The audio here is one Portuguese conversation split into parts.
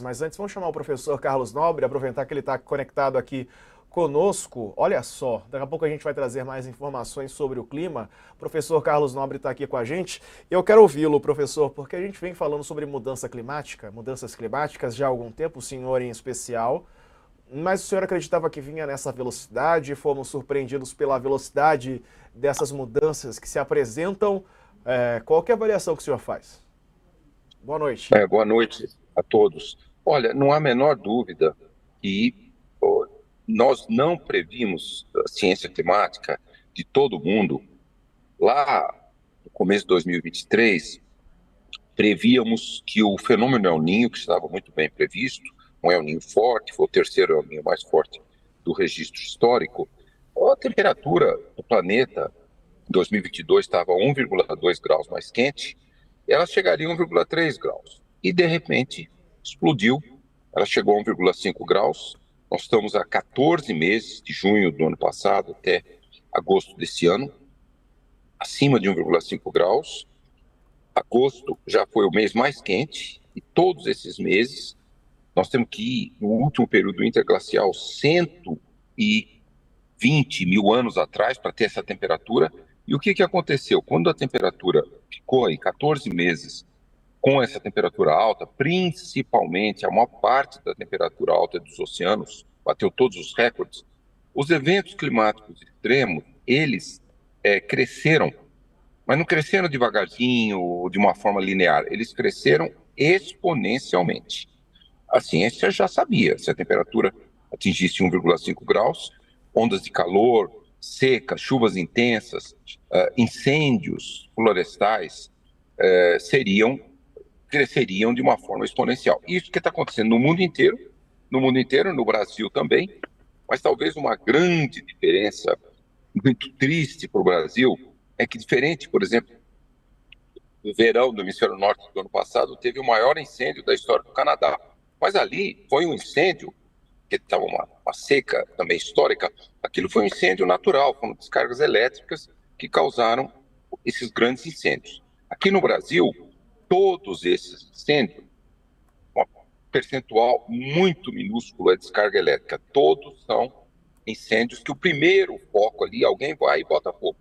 Mas antes, vamos chamar o professor Carlos Nobre, aproveitar que ele está conectado aqui conosco. Olha só, daqui a pouco a gente vai trazer mais informações sobre o clima. O professor Carlos Nobre está aqui com a gente. Eu quero ouvi-lo, professor, porque a gente vem falando sobre mudanças climáticas já há algum tempo, o senhor em especial. Mas o senhor acreditava que vinha nessa velocidade? Fomos surpreendidos pela velocidade dessas mudanças que se apresentam. Qual que é a avaliação que o senhor faz? Boa noite. Boa noite a todos. Olha, não há a menor dúvida que nós não previmos a ciência climática de todo mundo. Lá no começo de 2023, prevíamos que o fenômeno El Niño, que estava muito bem previsto, um El Niño forte, foi o terceiro El Niño mais forte do registro histórico, a temperatura do planeta em 2022 estava 1,2 graus mais quente, ela chegaria a 1,3 graus. E, de repente, explodiu. Ela chegou a 1,5 graus. Nós estamos há 14 meses, de junho do ano passado até agosto desse ano, acima de 1,5 graus. Agosto já foi o mês mais quente, e todos esses meses, nós temos que ir, no último período interglacial, 120 mil anos atrás, para ter essa temperatura. E o que aconteceu? Quando a temperatura ficou aí 14 meses com essa temperatura alta, principalmente a maior parte da temperatura alta dos oceanos, bateu todos os recordes, os eventos climáticos extremos, eles cresceram, mas não cresceram devagarzinho ou de uma forma linear, eles cresceram exponencialmente. A ciência já sabia, se a temperatura atingisse 1,5 graus, ondas de calor, secas, chuvas intensas, incêndios florestais cresceriam de uma forma exponencial. Isso que está acontecendo no mundo inteiro, no Brasil também, mas talvez uma grande diferença, muito triste para o Brasil, é que diferente, por exemplo, do verão do hemisfério norte do ano passado, teve o maior incêndio da história do Canadá. Mas ali foi um incêndio que estava uma seca também histórica, aquilo foi um incêndio natural, foram descargas elétricas que causaram esses grandes incêndios. Aqui no Brasil, todos esses incêndios, um percentual muito minúsculo é descarga elétrica, todos são incêndios que o primeiro foco ali, alguém vai e bota fogo.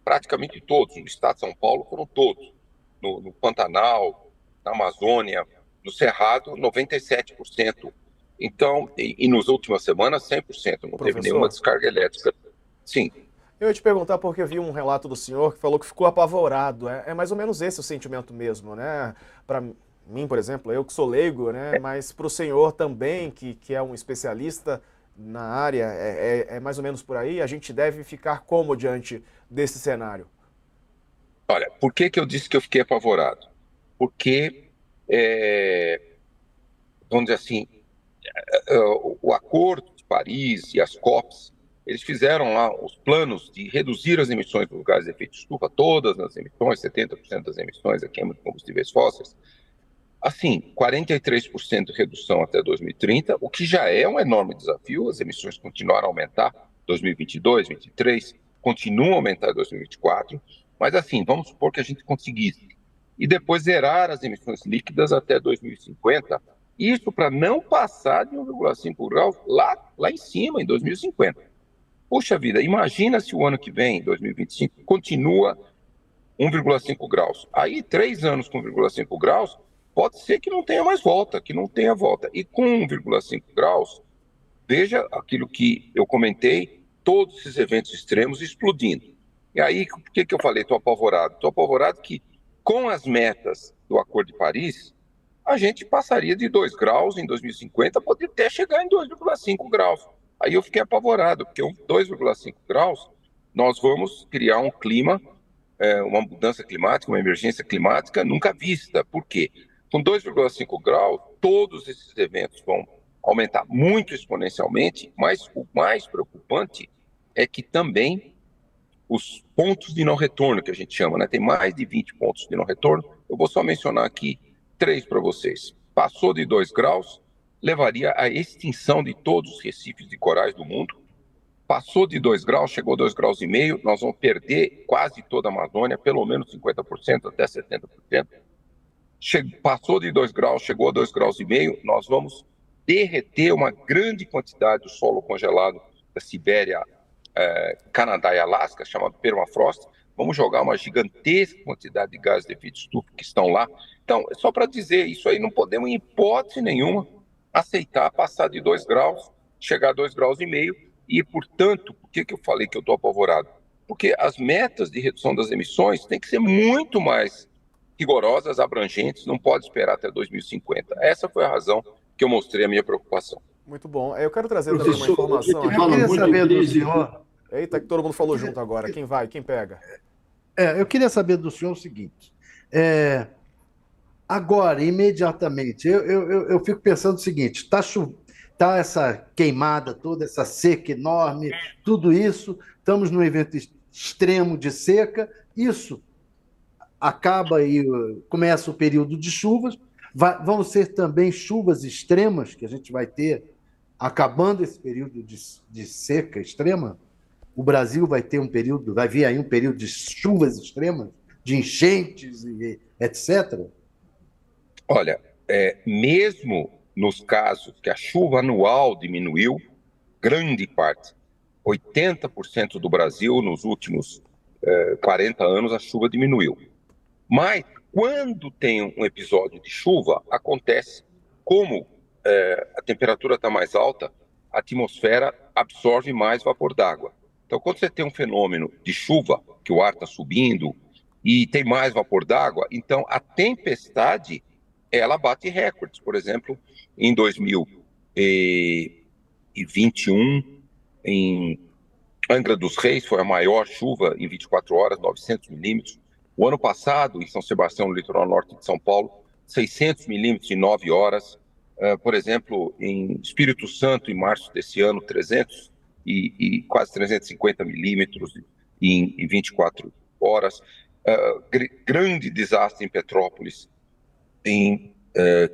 Praticamente todos, no estado de São Paulo foram todos, no Pantanal, na Amazônia, no Cerrado, 97%. Então, e nas últimas semanas, 100%, não teve nenhuma Professor, descarga elétrica. Sim. eu ia te perguntar porque eu vi um relato do senhor que falou que ficou apavorado. É mais ou menos esse o sentimento mesmo, né? Para mim, por exemplo, eu que sou leigo, né? Mas para o senhor também, que é um especialista na área, é mais ou menos por aí. A gente deve ficar como diante desse cenário? Olha, por que eu disse que eu fiquei apavorado? Porque, vamos dizer assim, o Acordo de Paris e as COPs, eles fizeram lá os planos de reduzir as emissões dos gases de efeito estufa, todas as emissões, 70% das emissões da queima de combustíveis fósseis. Assim, 43% de redução até 2030, o que já é um enorme desafio, as emissões continuaram a aumentar, 2022, 2023, continuam a aumentar em 2024, mas assim, vamos supor que a gente conseguisse. E depois zerar as emissões líquidas até 2050, isso para não passar de 1,5 graus lá em cima, em 2050. Puxa vida, imagina se o ano que vem, 2025, continua 1,5 graus. Aí, 3 anos com 1,5 graus, pode ser que não tenha mais volta, que não tenha volta. E com 1,5 graus, veja aquilo que eu comentei, todos esses eventos extremos explodindo. E aí, por que eu falei, estou apavorado? Estou apavorado que, com as metas do Acordo de Paris, a gente passaria de 2 graus em 2050, pode até chegar em 2,5 graus. Aí eu fiquei apavorado, porque 2,5 graus, nós vamos criar um clima, uma mudança climática, uma emergência climática nunca vista. Por quê? Com 2,5 graus, todos esses eventos vão aumentar muito exponencialmente, mas o mais preocupante é que também os pontos de não retorno, que a gente chama, né? Tem mais de 20 pontos de não retorno. Eu vou só mencionar aqui 3 para vocês. Passou de 2 graus, levaria à extinção de todos os recifes de corais do mundo. Passou de 2 graus, chegou a 2,5 graus, nós vamos perder quase toda a Amazônia, pelo menos 50% até 70%. passou de 2 graus, chegou a 2,5 graus, nós vamos derreter uma grande quantidade do solo congelado da Sibéria, Canadá e Alasca, chamado permafrost. Vamos jogar uma gigantesca quantidade de gases de efeito estufa que estão lá. Então, é só para dizer, isso aí não podemos, em hipótese nenhuma, aceitar passar de 2 graus, chegar a 2,5 graus, e, portanto, por que eu falei que eu estou apavorado? Porque as metas de redução das emissões têm que ser muito mais rigorosas, abrangentes, não pode esperar até 2050. Essa foi a razão que eu mostrei a minha preocupação. Muito bom. Eu quero trazer Professor, também uma informação. eu queria saber do senhor... Eita, que todo mundo falou junto agora. Quem vai? Quem pega? Eu queria saber do senhor o seguinte. Agora, imediatamente, eu fico pensando o seguinte: tá essa queimada toda, essa seca enorme, tudo isso, estamos num evento extremo de seca, isso acaba e começa o período de chuvas, vão ser também chuvas extremas que a gente vai ter, acabando esse período de seca extrema. O Brasil vai vir aí um período de chuvas extremas, de enchentes, e etc. Olha, mesmo nos casos que a chuva anual diminuiu, grande parte, 80% do Brasil, nos últimos 40 anos, a chuva diminuiu. Mas, quando tem um episódio de chuva, acontece, como a temperatura está mais alta, a atmosfera absorve mais vapor d'água. Então, quando você tem um fenômeno de chuva, que o ar está subindo e tem mais vapor d'água, então a tempestade, ela bate recordes. Por exemplo, em 2021, em Angra dos Reis, foi a maior chuva em 24 horas, 900 milímetros. O ano passado, em São Sebastião, no litoral norte de São Paulo, 600 milímetros em 9 horas. Por exemplo, em Espírito Santo, em março desse ano, 300 e quase 350 milímetros em 24 horas. Grande desastre em Petrópolis, em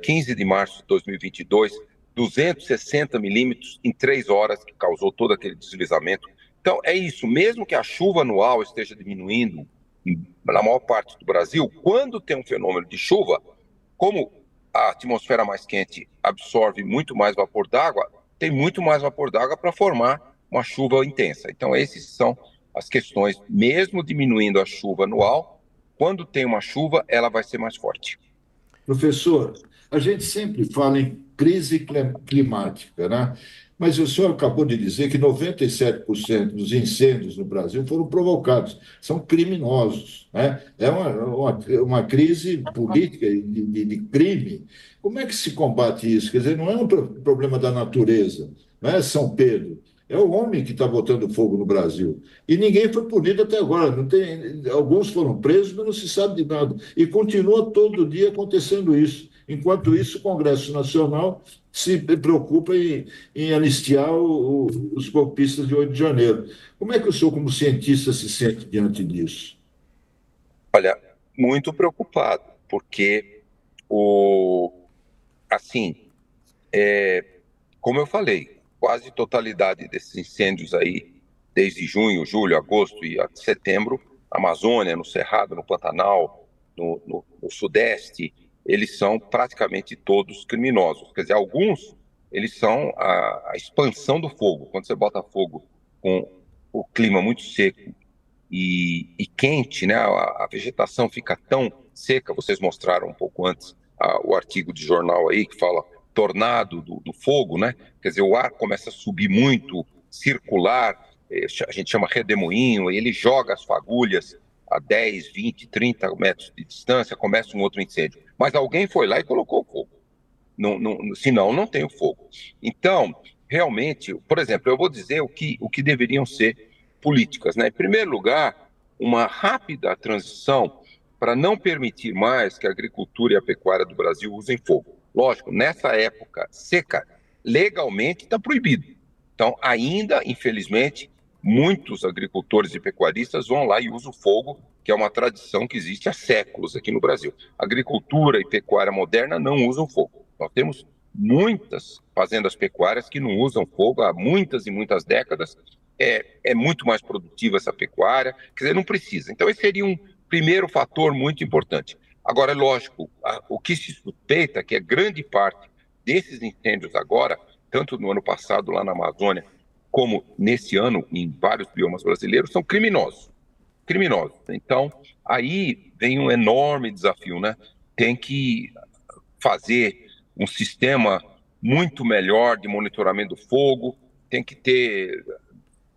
15 de março de 2022, 260 milímetros em 3 horas, que causou todo aquele deslizamento. Então, é isso, mesmo que a chuva anual esteja diminuindo na maior parte do Brasil, quando tem um fenômeno de chuva, como a atmosfera mais quente absorve muito mais vapor d'água, tem muito mais vapor d'água para formar uma chuva intensa. Então, essas são as questões. Mesmo diminuindo a chuva anual, quando tem uma chuva, ela vai ser mais forte. Professor, a gente sempre fala em crise climática, né? Mas o senhor acabou de dizer que 97% dos incêndios no Brasil foram provocados, são criminosos, né? É uma crise política de crime. Como é que se combate isso? Quer dizer, não é um problema da natureza, não é São Pedro. É o homem que está botando fogo no Brasil. E ninguém foi punido até agora. Alguns foram presos, mas não se sabe de nada. E continua todo dia acontecendo isso. Enquanto isso, o Congresso Nacional se preocupa em anistiar os golpistas de 8 de janeiro. Como é que o senhor, como cientista, se sente diante disso? Olha, muito preocupado, porque, como eu falei, quase totalidade desses incêndios aí, desde junho, julho, agosto e setembro, Amazônia, no Cerrado, no Pantanal, no Sudeste, eles são praticamente todos criminosos. Quer dizer, alguns, eles são a expansão do fogo. Quando você bota fogo com o clima muito seco e quente, né, a vegetação fica tão seca, vocês mostraram um pouco antes o artigo de jornal aí que fala tornado do fogo, né? Quer dizer, o ar começa a subir muito, circular, a gente chama redemoinho, e ele joga as fagulhas a 10, 20, 30 metros de distância, começa um outro incêndio. Mas alguém foi lá e colocou fogo. Senão, não tem o fogo. Então, realmente, por exemplo, eu vou dizer o que deveriam ser políticas, né? Em primeiro lugar, uma rápida transição para não permitir mais que a agricultura e a pecuária do Brasil usem fogo. Lógico, nessa época seca, legalmente está proibido. Então, ainda, infelizmente, muitos agricultores e pecuaristas vão lá e usam fogo, que é uma tradição que existe há séculos aqui no Brasil. Agricultura e pecuária moderna não usam fogo. Nós temos muitas fazendas pecuárias que não usam fogo há muitas e muitas décadas. É muito mais produtiva essa pecuária, quer dizer, não precisa. Então, esse seria um primeiro fator muito importante. Agora, é lógico, o que se suspeita é que a grande parte desses incêndios agora, tanto no ano passado lá na Amazônia, como nesse ano em vários biomas brasileiros, são criminosos. Criminosos. Então, aí vem um enorme desafio, né? Tem que fazer um sistema muito melhor de monitoramento do fogo, tem que ter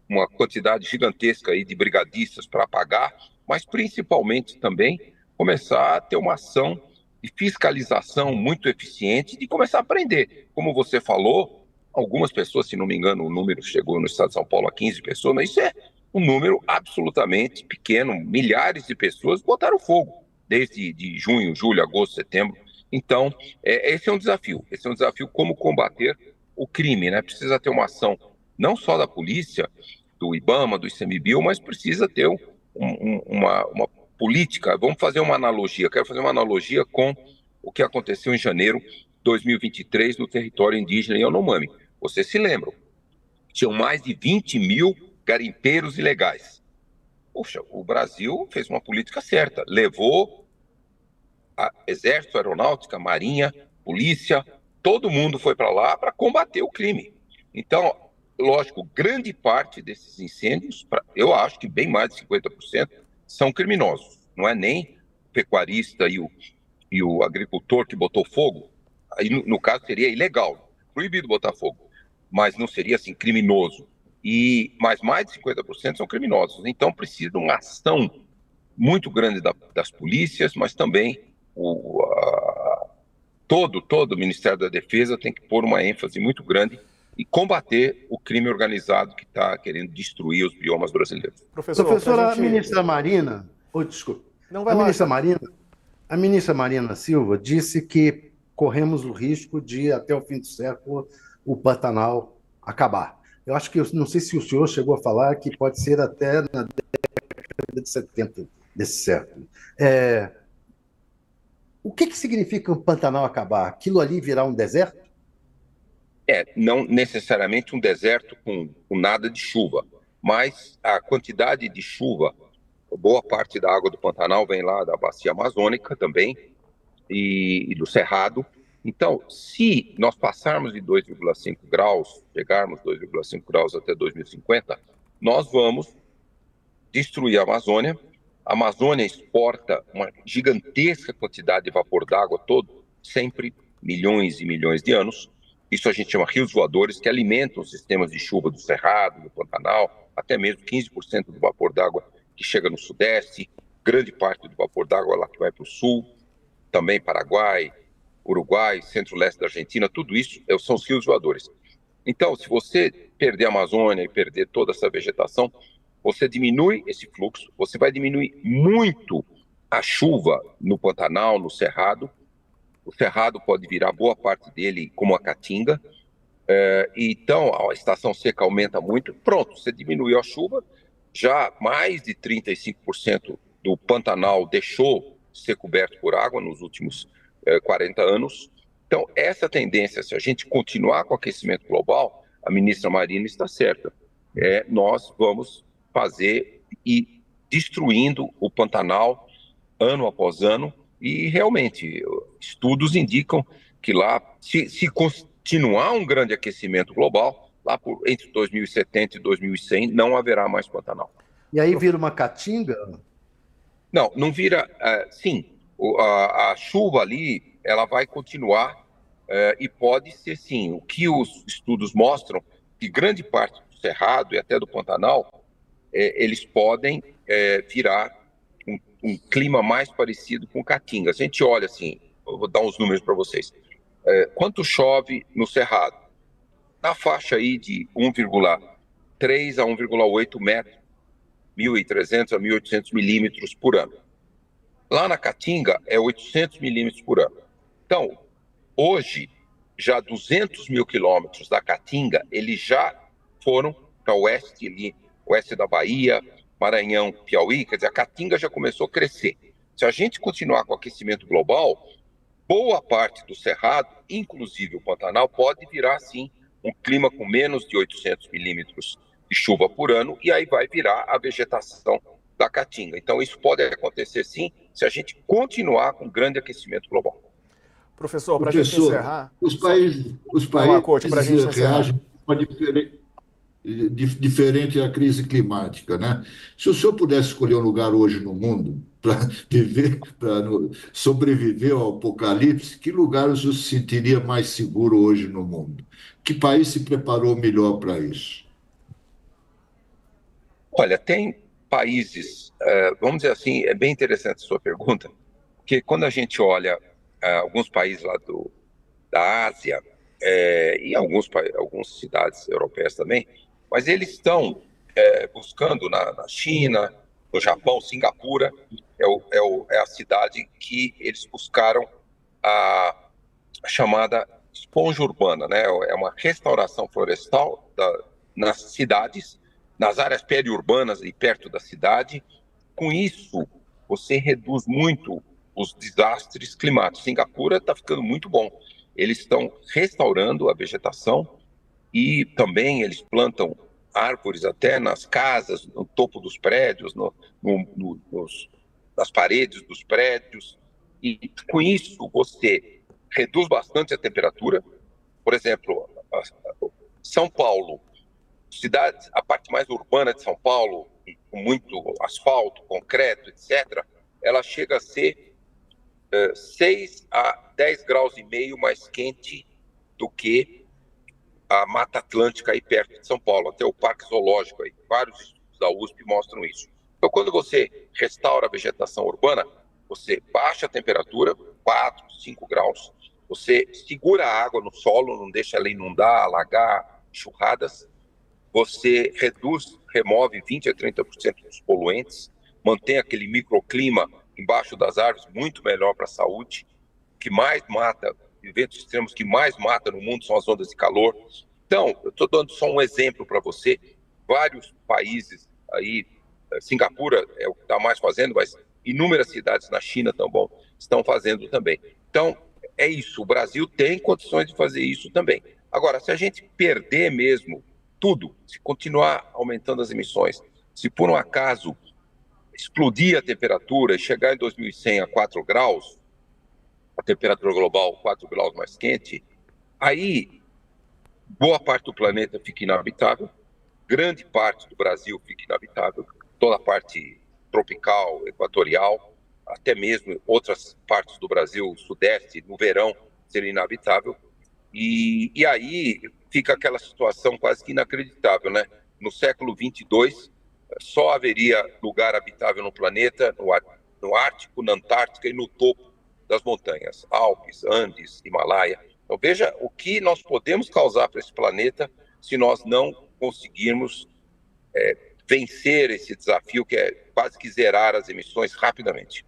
uma quantidade gigantesca aí de brigadistas para apagar, mas principalmente também começar a ter uma ação de fiscalização muito eficiente, de começar a aprender. Como você falou, algumas pessoas, se não me engano, o número chegou no estado de São Paulo a 15 pessoas, mas isso é um número absolutamente pequeno. Milhares de pessoas botaram fogo desde de junho, julho, agosto, setembro. Então, esse é um desafio. Esse é um desafio como combater o crime, né? Precisa ter uma ação não só da polícia, do IBAMA, do ICMBio, mas precisa ter uma política. Vamos fazer uma analogia. Quero fazer uma analogia com o que aconteceu em janeiro de 2023 no território indígena Yanomami. Vocês se lembram? Tinham mais de 20 mil garimpeiros ilegais. Poxa, o Brasil fez uma política certa. Levou Exército, Aeronáutica, Marinha, Polícia, todo mundo foi para lá para combater o crime. Então, lógico, grande parte desses incêndios, eu acho que bem mais de 50%, são criminosos. Não é nem o pecuarista e o agricultor que botou fogo. Aí, no caso, seria ilegal, proibido botar fogo, mas não seria assim criminoso. Mas mais de 50% são criminosos. Então, precisa de uma ação muito grande das polícias, mas também todo o Ministério da Defesa tem que pôr uma ênfase muito grande e combater o crime organizado que está querendo destruir os biomas brasileiros. Professora, a ministra Marina, desculpe, a ministra Marina Silva disse que corremos o risco de, até o fim do século, o Pantanal acabar. Eu acho que, não sei se o senhor chegou a falar que pode ser até na década de 70 desse século. O que significa o Pantanal acabar? Aquilo ali virar um deserto? Não necessariamente um deserto com nada de chuva, mas a quantidade de chuva, boa parte da água do Pantanal vem lá da bacia amazônica também e do Cerrado. Então, se nós passarmos de 2,5 graus, chegarmos 2,5 graus até 2050, nós vamos destruir a Amazônia. A Amazônia exporta uma gigantesca quantidade de vapor d'água sempre milhões e milhões de anos. Isso a gente chama rios voadores, que alimentam os sistemas de chuva do Cerrado, do Pantanal, até mesmo 15% do vapor d'água que chega no Sudeste, grande parte do vapor d'água lá que vai para o Sul, também Paraguai, Uruguai, centro-leste da Argentina, tudo isso são os rios voadores. Então, se você perder a Amazônia e perder toda essa vegetação, você diminui esse fluxo, você vai diminuir muito a chuva no Pantanal, no Cerrado. O Cerrado pode virar boa parte dele como a Caatinga. Então, a estação seca aumenta muito. Pronto, você diminuiu a chuva, já mais de 35% do Pantanal deixou de ser coberto por água nos últimos 40 anos. Então, essa tendência, se a gente continuar com o aquecimento global, a ministra Marina está certa. Nós vamos fazer e destruindo o Pantanal ano após ano, e realmente estudos indicam que lá, se continuar um grande aquecimento global, lá entre 2070 e 2100 não haverá mais Pantanal. E aí vira uma caatinga? Não vira. Sim, a chuva ali ela vai continuar e pode ser sim. O que os estudos mostram que grande parte do Cerrado e até do Pantanal eles podem virar um clima mais parecido com Caatinga. A gente olha assim, eu vou dar uns números para vocês. Quanto chove no Cerrado? Na faixa aí de 1,3 a 1,8 metros, 1.300 a 1.800 milímetros por ano. Lá na Caatinga é 800 milímetros por ano. Então, hoje, já 200 mil quilômetros da Caatinga, eles já foram para o oeste, ali, oeste da Bahia, Maranhão, Piauí, quer dizer, a Caatinga já começou a crescer. Se a gente continuar com o aquecimento global, boa parte do Cerrado, inclusive o Pantanal, pode virar, sim, um clima com menos de 800 milímetros de chuva por ano, e aí vai virar a vegetação da Caatinga. Então, isso pode acontecer, sim, se a gente continuar com grande aquecimento global. Professor, para a gente encerrar... Os países reagem de uma diferente à crise climática, né? Se o senhor pudesse escolher um lugar hoje no mundo para viver, para sobreviver ao apocalipse, que lugar o senhor se sentiria mais seguro hoje no mundo? Que país se preparou melhor para isso? Olha, tem países, vamos dizer assim, é bem interessante a sua pergunta, porque quando a gente olha alguns países lá da Ásia e algumas cidades europeias também, mas eles estão buscando na China, no Japão, Singapura, é a cidade que eles buscaram a chamada esponja urbana, né? É uma restauração florestal nas cidades, nas áreas periurbanas e perto da cidade. Com isso, você reduz muito os desastres climáticos. Singapura está ficando muito bom. Eles estão restaurando a vegetação e também eles plantam árvores até nas casas, no topo dos prédios, nas paredes dos prédios. E com isso você reduz bastante a temperatura. Por exemplo, São Paulo, a parte mais urbana de São Paulo, com muito asfalto, concreto, etc., ela chega a ser 6 a 10 graus e meio mais quente do que a Mata Atlântica aí perto de São Paulo, até o Parque Zoológico aí. Vários estudos da USP mostram isso. Então, quando você restaura a vegetação urbana, você baixa a temperatura, 4, 5 graus, você segura a água no solo, não deixa ela inundar, alagar, enxurradas, você remove 20 a 30% dos poluentes, mantém aquele microclima embaixo das árvores, muito melhor para a saúde. O que mais mata, eventos extremos que mais mata no mundo são as ondas de calor. Então, eu estou dando só um exemplo para você. Vários países aí, Singapura é o que está mais fazendo, mas inúmeras cidades na China estão fazendo também. Então, é isso. O Brasil tem condições de fazer isso também. Agora, se a gente perder mesmo tudo, se continuar aumentando as emissões, se por um acaso explodir a temperatura e chegar em 2100 a 4 graus, a temperatura global 4 graus mais quente, aí boa parte do planeta fica inabitável, grande parte do Brasil fica inabitável, toda a parte tropical, equatorial, até mesmo outras partes do Brasil, sudeste, no verão, seria inabitável. E aí fica aquela situação quase que inacreditável, né? No século 22, só haveria lugar habitável no planeta, no Ártico, na Antártica e no topo das montanhas, Alpes, Andes, Himalaia. Então veja o que nós podemos causar para esse planeta se nós não conseguirmos vencer esse desafio que é quase que zerar as emissões rapidamente.